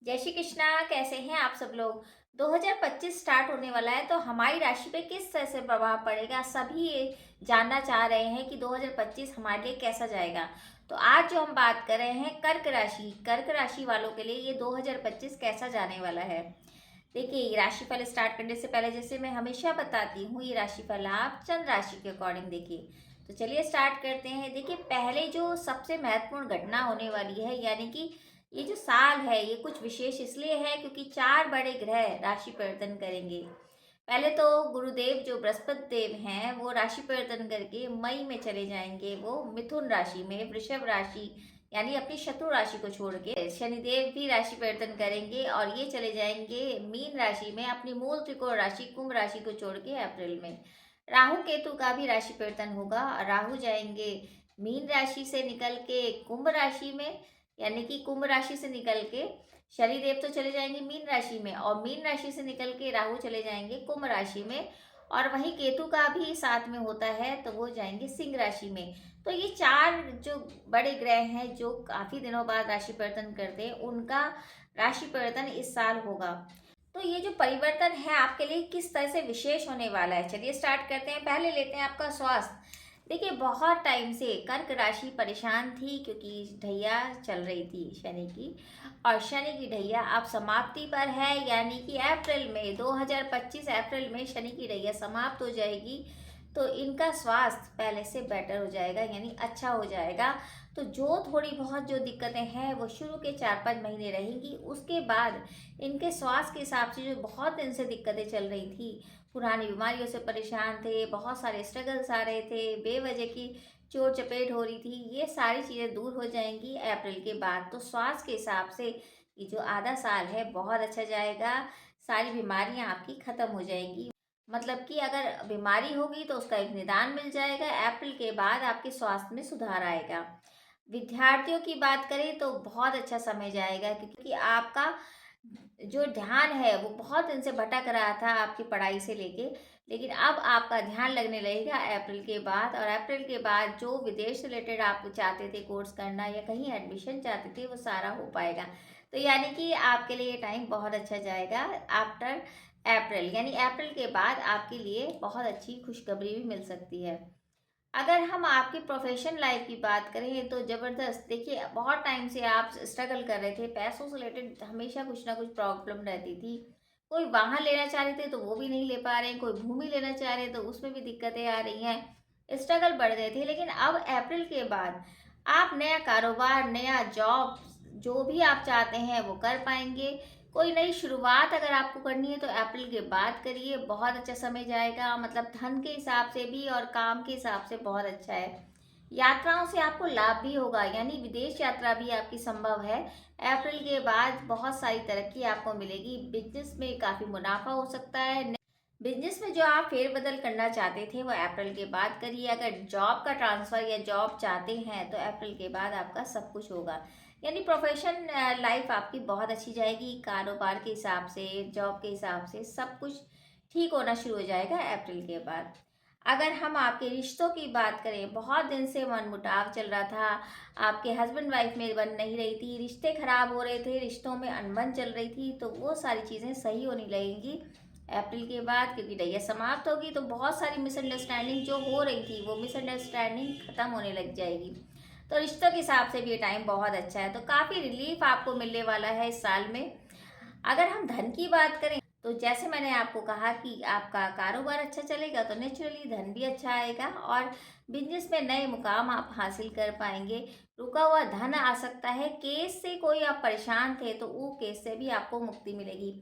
जय श्री कृष्णा। कैसे हैं आप सब लोग। 2025 स्टार्ट होने वाला है तो हमारी राशि पे किस तरह से प्रभाव पड़ेगा, सभी ये जानना चाह रहे हैं कि 2025 हमारे लिए कैसा जाएगा। तो आज जो हम बात कर रहे हैं कर्क राशि वालों के लिए ये 2025 कैसा जाने वाला है। देखिए, ये राशिफल स्टार्ट करने से पहले जैसे मैं हमेशा बताती हूँ, ये राशिफल आप चंद्र राशि के अकॉर्डिंग देखिए। तो चलिए स्टार्ट करते हैं। देखिए, पहले जो सबसे महत्वपूर्ण घटना होने वाली है, यानी कि ये जो साल है ये कुछ विशेष इसलिए है क्योंकि चार बड़े ग्रह राशि परिवर्तन करेंगे। पहले तो गुरुदेव जो बृहस्पति देव हैं वो राशि परिवर्तन करके मई में चले जाएंगे, वो मिथुन राशि में, वृषभ राशि यानी अपनी शत्रु राशि को छोड़ के। शनिदेव भी राशि परिवर्तन करेंगे और ये चले जाएंगे मीन राशि में, अपनी मूल त्रिकोण राशि कुंभ राशि को छोड़ के अप्रैल में। राहु केतु का भी राशि परिवर्तन होगा। राहु जाएंगे मीन राशि से निकल के कुंभ राशि में, यानी कि कुंभ राशि से निकल के शनिदेव तो चले जाएंगे मीन राशि में, और मीन राशि से निकल के राहु चले जाएंगे कुंभ राशि में। और वहीं केतु का भी साथ में होता है तो वो जाएंगे सिंह राशि में। तो ये चार जो बड़े ग्रह हैं जो काफी दिनों बाद राशि परिवर्तन करते हैं, उनका राशि परिवर्तन इस साल होगा। तो ये जो परिवर्तन है आपके लिए किस तरह से विशेष होने वाला है, चलिए स्टार्ट करते हैं। पहले लेते हैं आपका स्वास्थ्य। देखिए, बहुत टाइम से कर्क राशि परेशान थी क्योंकि ढैया चल रही थी शनि की, और शनि की ढैया अब समाप्ति पर है, यानी कि अप्रैल में 2025 अप्रैल में शनि की ढैया समाप्त हो जाएगी। तो इनका स्वास्थ्य पहले से बेटर हो जाएगा, यानी अच्छा हो जाएगा। तो जो थोड़ी बहुत जो दिक्कतें हैं वो शुरू के 4-5 महीने रहेंगी, उसके बाद इनके स्वास्थ्य के हिसाब से जो बहुत दिन से दिक्कतें चल रही थी, पुरानी बीमारियों से परेशान थे, बहुत सारे स्ट्रगल्स आ रहे थे, बेवजह की चोट चपेट हो रही थी, ये सारी चीज़ें दूर हो जाएंगी अप्रैल के बाद। तो स्वास्थ्य के हिसाब से ये जो आधा साल है बहुत अच्छा जाएगा। सारी बीमारियां आपकी खत्म हो जाएंगी, मतलब कि अगर बीमारी होगी तो उसका एक निदान मिल जाएगा। अप्रैल के बाद आपके स्वास्थ्य में सुधार आएगा। विद्यार्थियों की बात करें तो बहुत अच्छा समय जाएगा, क्योंकि आपका जो ध्यान है वो बहुत दिन से भटक रहा था आपकी पढ़ाई से लेके, लेकिन अब आपका ध्यान लगने लगेगा अप्रैल के बाद। और अप्रैल के बाद जो विदेश से रिलेटेड आप चाहते थे कोर्स करना या कहीं एडमिशन चाहते थे वो सारा हो पाएगा। तो यानी कि आपके लिए ये टाइम बहुत अच्छा जाएगा आफ्टर अप्रैल, यानी अप्रैल के बाद आपके लिए बहुत अच्छी खुशखबरी भी मिल सकती है। अगर हम आपकी प्रोफेशन लाइफ की बात करें तो ज़बरदस्त। देखिए, बहुत टाइम से आप स्ट्रगल कर रहे थे, पैसों से रिलेटेड हमेशा कुछ ना कुछ प्रॉब्लम रहती थी। कोई वाहन लेना चाह रहे थे तो वो भी नहीं ले पा रहे हैं, कोई भूमि लेना चाह रहे हैं तो उसमें भी दिक्कतें आ रही हैं, स्ट्रगल बढ़ गए थे। लेकिन अब अप्रैल के बाद आप नया कारोबार, नया जॉब, जो भी आप चाहते हैं वो कर पाएंगे। कोई नई शुरुआत अगर आपको करनी है तो अप्रैल के बाद करिए, बहुत अच्छा समय जाएगा, मतलब धन के हिसाब से भी और काम के हिसाब से बहुत अच्छा है। यात्राओं से आपको लाभ भी होगा, यानी विदेश यात्रा भी आपकी संभव है। अप्रैल के बाद बहुत सारी तरक्की आपको मिलेगी। बिजनेस में काफ़ी मुनाफा हो सकता है। बिजनेस में जो आप फेरबदल करना चाहते थे वो अप्रैल के बाद करिए। अगर जॉब का ट्रांसफ़र या जॉब चाहते हैं तो अप्रैल के बाद आपका सब कुछ होगा, यानी प्रोफेशन लाइफ आपकी बहुत अच्छी जाएगी। कारोबार के हिसाब से, जॉब के हिसाब से सब कुछ ठीक होना शुरू हो जाएगा अप्रैल के बाद। अगर हम आपके रिश्तों की बात करें, बहुत दिन से मनमुटाव चल रहा था, आपके हस्बैंड वाइफ में बन नहीं रही थी, रिश्ते खराब हो रहे थे, रिश्तों में अनबन चल रही थी, तो वो सारी चीज़ें सही होने लगेंगी अप्रैल के बाद, क्योंकि दैया समाप्त होगी। तो बहुत सारी मिसअंडरस्टैंडिंग जो हो रही थी वो मिसअंडरस्टैंडिंग खत्म होने लग जाएगी। तो रिश्तों के हिसाब से भी ये टाइम बहुत अच्छा है, तो काफ़ी रिलीफ आपको मिलने वाला है इस साल में। अगर हम धन की बात करें तो जैसे मैंने आपको कहा कि आपका कारोबार अच्छा चलेगा तो नेचुरली धन भी अच्छा आएगा, और बिजनेस में नए मुकाम आप हासिल कर पाएंगे। रुका हुआ धन आ सकता है, केस से कोई आप परेशान थे तो वो केस से भी आपको मुक्ति मिलेगी।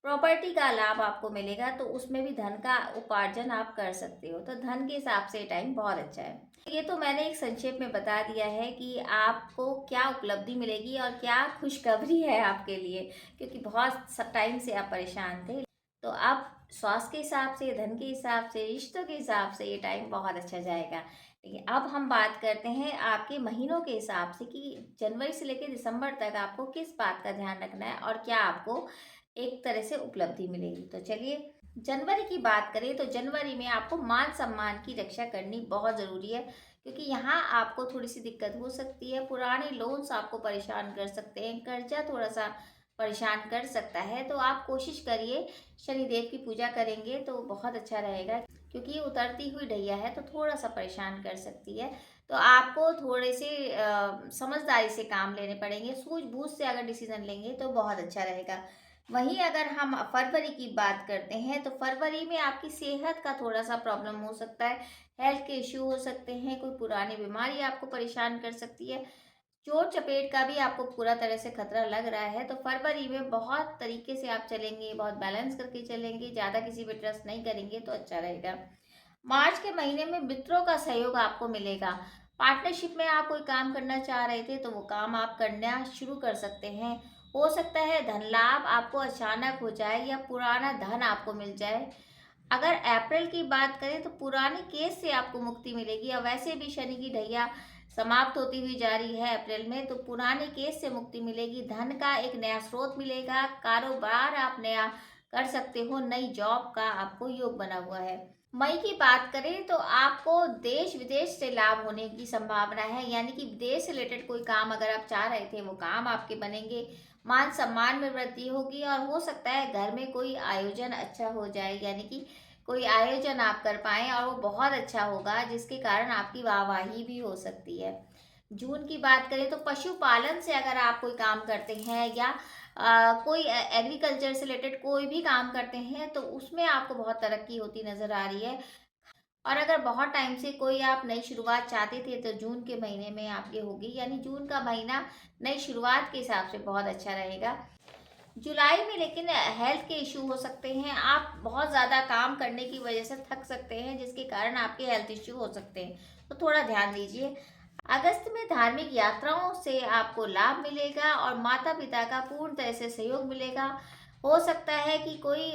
प्रॉपर्टी का लाभ आपको मिलेगा तो उसमें भी धन का उपार्जन आप कर सकते हो। तो धन के हिसाब से टाइम बहुत अच्छा है। ये तो मैंने एक संक्षेप में बता दिया है कि आपको क्या उपलब्धि मिलेगी और क्या खुशखबरी है आपके लिए, क्योंकि बहुत टाइम से आप परेशान थे। तो अब स्वास्थ्य के हिसाब से, धन के हिसाब से, रिश्तों के हिसाब से ये टाइम बहुत अच्छा जाएगा। लेकिन अब हम बात करते हैं आपके महीनों के हिसाब से कि जनवरी से लेकर दिसंबर तक आपको किस बात का ध्यान रखना है और क्या आपको एक तरह से उपलब्धि मिलेगी। तो चलिए जनवरी की बात करें तो जनवरी में आपको मान सम्मान की रक्षा करनी बहुत ज़रूरी है, क्योंकि यहाँ आपको थोड़ी सी दिक्कत हो सकती है। पुराने लोन्स आपको परेशान कर सकते हैं, कर्जा थोड़ा सा परेशान कर सकता है। तो आप कोशिश करिए, शनिदेव की पूजा करेंगे तो बहुत अच्छा रहेगा, क्योंकि ये उतरती हुई ढैया है तो थोड़ा सा परेशान कर सकती है। तो आपको थोड़े से समझदारी से काम लेने पड़ेंगे, सूझबूझ से अगर डिसीजन लेंगे तो बहुत अच्छा रहेगा। वहीं अगर हम फरवरी की बात करते हैं, तो फरवरी में आपकी सेहत का थोड़ा सा प्रॉब्लम हो सकता है, हेल्थ के इश्यू हो सकते हैं, कोई पुरानी बीमारी आपको परेशान कर सकती है, चोट चपेट का भी आपको पूरा तरह से खतरा लग रहा है। तो फरवरी में बहुत तरीके से आप चलेंगे, बहुत बैलेंस करके चलेंगे, ज़्यादा किसी पे ट्रस्ट नहीं करेंगे तो अच्छा रहेगा। मार्च के महीने में मित्रों का सहयोग आपको मिलेगा। पार्टनरशिप में आप कोई काम करना चाह रहे थे तो वो काम आप करना शुरू कर सकते हैं। हो सकता है धन लाभ आपको अचानक हो जाए या पुराना धन आपको मिल जाए। अगर अप्रैल की बात करें तो पुराने केस से आपको मुक्ति मिलेगी, और वैसे भी शनि की ढैया समाप्त होती हुई जा रही है अप्रैल में, तो पुराने केस से मुक्ति मिलेगी, धन का एक नया स्रोत मिलेगा, कारोबार आप नया कर सकते हो, नई जॉब का आपको योग बना हुआ है। मई की बात करें तो आपको देश विदेश से लाभ होने की संभावना है, यानी कि विदेश से रिलेटेड कोई काम अगर आप चाह रहे थे वो काम आपके बनेंगे, मान सम्मान में वृद्धि होगी, और हो सकता है घर में कोई आयोजन अच्छा हो जाए, यानी कि कोई आयोजन आप कर पाएँ और वो बहुत अच्छा होगा, जिसके कारण आपकी वाहवाही भी हो सकती है। जून की बात करें तो पशुपालन से अगर आप कोई काम करते हैं या कोई एग्रीकल्चर से रिलेटेड कोई भी काम करते हैं तो उसमें आपको बहुत तरक्की होती नज़र आ रही है। और अगर बहुत टाइम से कोई आप नई शुरुआत चाहते थे तो जून के महीने में आपकी होगी, यानी जून का महीना नई शुरुआत के हिसाब से बहुत अच्छा रहेगा। जुलाई में लेकिन हेल्थ के इश्यू हो सकते हैं, आप बहुत ज़्यादा काम करने की वजह से थक सकते हैं, जिसके कारण आपके हेल्थ इश्यू हो सकते हैं, तो थोड़ा ध्यान दीजिए। अगस्त में धार्मिक यात्राओं से आपको लाभ मिलेगा और माता पिता का पूर्ण तरह से सहयोग मिलेगा। हो सकता है कि कोई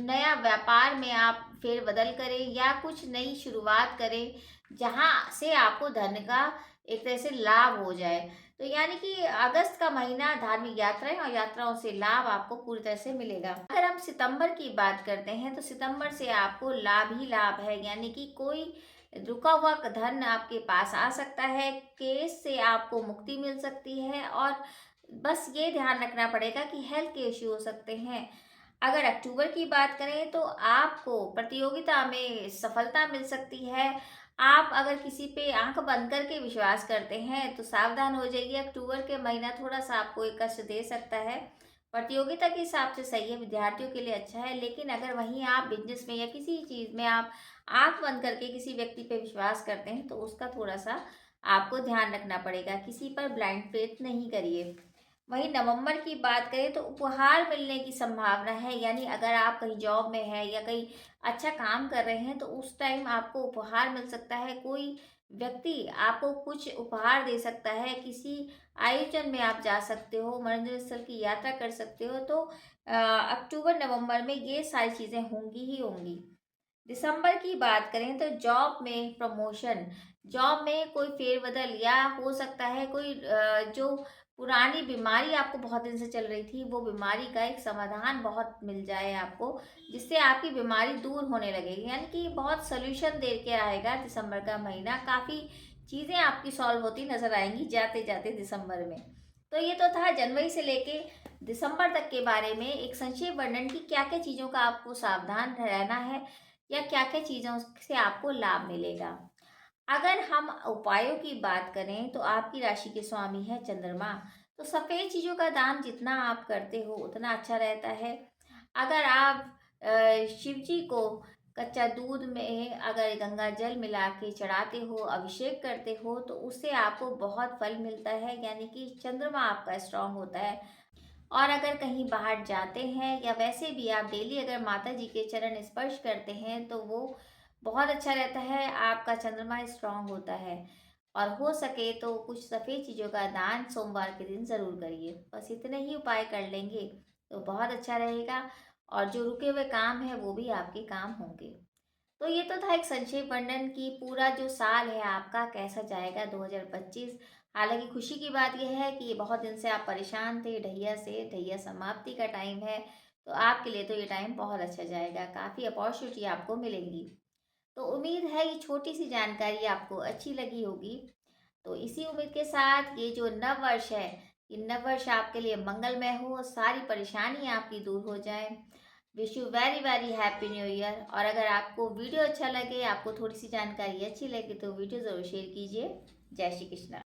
नया व्यापार में आप फेरबदल करें या कुछ नई शुरुआत करें, जहां से आपको धन का एक तरह से लाभ हो जाए। तो यानी कि अगस्त का महीना धार्मिक यात्राएं और यात्राओं से लाभ आपको पूरी तरह से मिलेगा। अगर हम सितंबर की बात करते हैं तो सितंबर से आपको लाभ ही लाभ है, यानी कि कोई रुका हुआ धन आपके पास आ सकता है, केस से आपको मुक्ति मिल सकती है, और बस ये ध्यान रखना पड़ेगा कि हेल्थ के इश्यू हो सकते हैं। अगर अक्टूबर की बात करें तो आपको प्रतियोगिता में सफलता मिल सकती है। आप अगर किसी पे आंख बंद करके विश्वास करते हैं तो सावधान हो जाइए, अक्टूबर के महीना थोड़ा सा आपको एक कष्ट दे सकता है। प्रतियोगिता के हिसाब से सही है, विद्यार्थियों के लिए अच्छा है, लेकिन अगर वहीं आप बिजनेस में या किसी चीज़ में आप आंख बंद करके किसी व्यक्ति पे विश्वास करते हैं तो उसका थोड़ा सा आपको ध्यान रखना पड़ेगा, किसी पर ब्लाइंड फेथ नहीं करिए। वहीं नवंबर की बात करें तो उपहार मिलने की संभावना है, यानी अगर आप कहीं जॉब में हैं या कहीं अच्छा काम कर रहे हैं तो उस टाइम आपको उपहार मिल सकता है, कोई व्यक्ति आपको कुछ उपहार दे सकता है, किसी आयोजन में आप जा सकते हो, मनोरंजन स्थल की यात्रा कर सकते हो। तो अक्टूबर नवंबर में ये सारी चीज़ें होंगी ही होंगी। दिसंबर की बात करें तो जॉब में प्रमोशन, जॉब में कोई फेरबदल, या हो सकता है कोई जो पुरानी बीमारी आपको बहुत दिन से चल रही थी वो बीमारी का एक समाधान बहुत मिल जाए आपको, जिससे आपकी बीमारी दूर होने लगेगी, यानी कि बहुत सोल्यूशन दे के आएगा दिसंबर का महीना, काफ़ी चीज़ें आपकी सॉल्व होती नजर आएंगी जाते जाते दिसंबर में। तो ये तो था जनवरी से लेके दिसंबर तक के बारे में एक संक्षेप वर्णन की क्या क्या चीज़ों का आपको सावधान रहना है या क्या क्या चीज़ों से आपको लाभ मिलेगा। अगर हम उपायों की बात करें तो आपकी राशि के स्वामी है चंद्रमा, तो सफ़ेद चीज़ों का दान जितना आप करते हो उतना अच्छा रहता है। अगर आप शिव जी को कच्चा दूध में अगर गंगा जल मिला के चढ़ाते हो, अभिषेक करते हो, तो उससे आपको बहुत फल मिलता है, यानी कि चंद्रमा आपका स्ट्रांग होता है। और अगर कहीं बाहर जाते हैं या वैसे भी आप डेली अगर माता जी के चरण स्पर्श करते हैं तो वो बहुत अच्छा रहता है, आपका चंद्रमा स्ट्रांग होता है। और हो सके तो कुछ सफ़ेद चीज़ों का दान सोमवार के दिन ज़रूर करिए। बस इतने ही उपाय कर लेंगे तो बहुत अच्छा रहेगा, और जो रुके हुए काम है वो भी आपके काम होंगे। तो ये तो था एक संक्षेप वर्णन की पूरा जो साल है आपका कैसा जाएगा 2025। हालांकि खुशी की बात यह है कि ये बहुत दिन से आप परेशान थे, ढैया से ढैया समाप्ति का टाइम है, तो आपके लिए तो ये टाइम बहुत अच्छा जाएगा, काफ़ी अपॉर्चुनिटी आपको मिलेंगी। तो उम्मीद है ये छोटी सी जानकारी आपको अच्छी लगी होगी। तो इसी उम्मीद के साथ ये जो नव वर्ष है ये नववर्ष आपके लिए मंगलमय हो, सारी परेशानी आपकी दूर हो जाए। Wish you very very happy new year. और अगर आपको वीडियो अच्छा लगे, आपको थोड़ी सी जानकारी अच्छी लगे, तो वीडियो ज़रूर शेयर कीजिए। जय श्री कृष्णा।